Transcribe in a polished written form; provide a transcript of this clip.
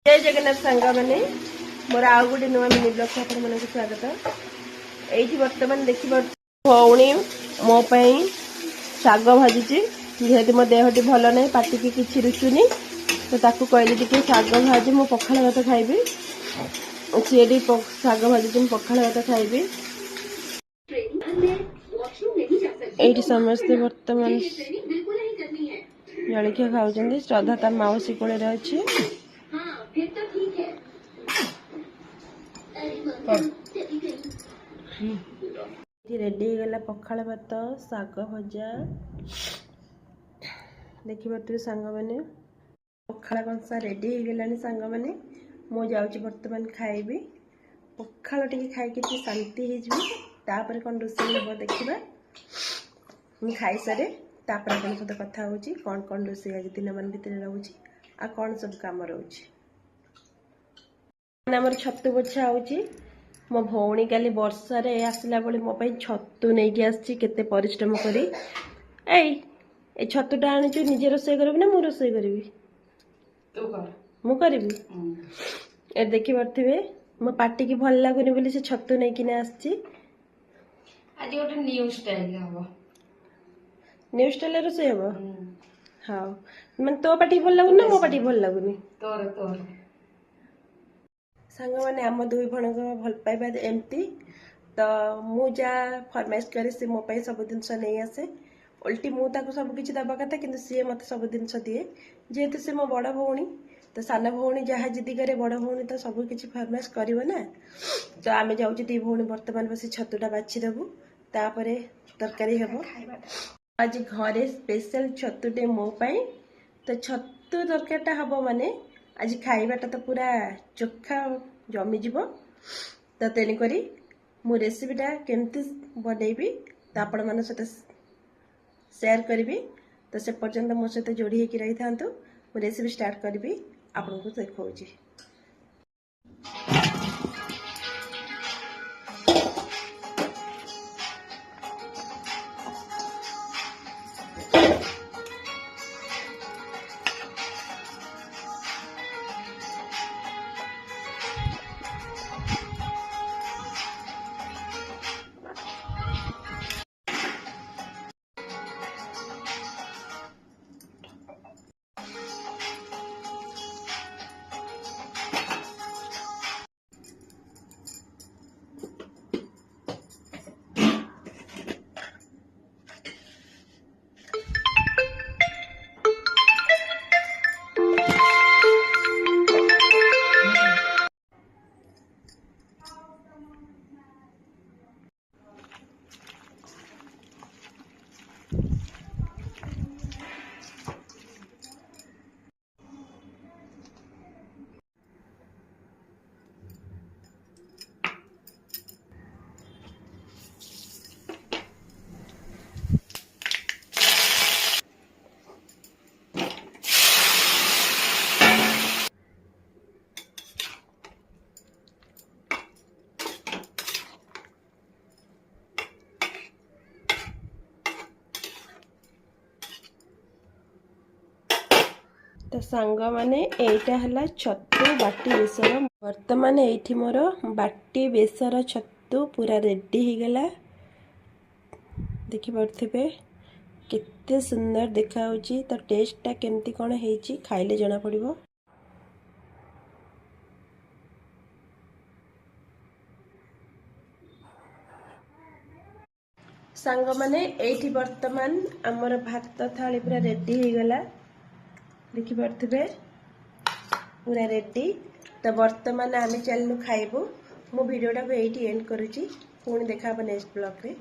जय जगन्नाथ सांग मैंने मोर आउ गोटे नुआ मिनी ब्लॉग अपन स्वागत। ये बर्तमान देखी भौणी मोपाई शाग भाजुची जेहेतु मो देहटी भल ना पाटी की किसी रुचुनी तो ताकू कहली टे शाग भाजी मु पखाल भात खाइबी सी शाग भाजी पखाल भात खाइबी। ये समस्ते बर्तमान जलखिया खाऊँ श्रद्धा तार माउसी कोल अच्छी रेडी गला पखाल भात शाग भजा देखिए सांग मैंने पखाल कंसा रेडी गला सांग मैंने मु जाऊँ बर्तमान खाइबी पखाल टे खाई शांति होपर कौन रोषे हम देखा मुझे खाई सारे तापर अपन सहित कथा हो कौन कौन रोषे आज दिन मान भितर रोचे आ कौन सब कम रोचे आमर छतु बछा हो मो भौणी काली वर्षा आसला बेले मो छतु नहीं आसी केते परिश्रम करी ए छतुटा आनीचु निजे रोषे करी ना मु रोषे करी मु करी ए देखी पारे मो पार्टी की भल लगुनि बोली से छतु नहीं किने आसी आज गोटे न्यू स्टाइल हम न्यू स्टाइल रोषे हम हाँ मैं तो पार्टी भल लगुनि ना मो पार्टी भल लगुनि तोर तोर सांग मैंने आम दुई भण भल पाइबा एमती तो मु जा फरमाइश करे सी मो सब जिनस नहीं आसे उल्टी मुझे सब किसी दबा कथा कि सी मत सब जिनस दिए जेहेतु सी मो बड़ भौणी तो सान भौणी जहाँ जिदी करे बड़ भौणी तो सब किसी फरमाइश कर ना तो आम जाऊँ दी भौणी बर्तमान बस छतुटा बाछीदेबू तापर तरकारी हम आज घरे स्पेशल छतुटे मोपाई तो छतु तरकारीटा हम माने आज खाइबाटा तो पूरा चोखा जमीज तो तेणुक मु रेसिपीटा केमती बनैबी तो आपण मान सहित शेयर करी तो से पर्यंत मो सहित जोड़ी होकर रही था मु रेसिपी स्टार्ट करी आपन को देखा। तो सांग माने एटा हला छतु बाटी बेसर वर्तमान एठी मोर बाटी बेसर छतु पूरा रेडी हो गला देखि पारथिबे केते सुंदर देखा होची तो टेस्टटा केमती कोन हेची खाइले जना पड़िबो। सांग माने एठी वर्तमान हमर भात थाली पूरा रेडी हो गला देखी पारे पूरा रेडी तो वर्तमान आम चलू खाइबू मो वीडियोटा को एंड करुँची पुणी देखा नेक्स्ट ब्लॉग रे।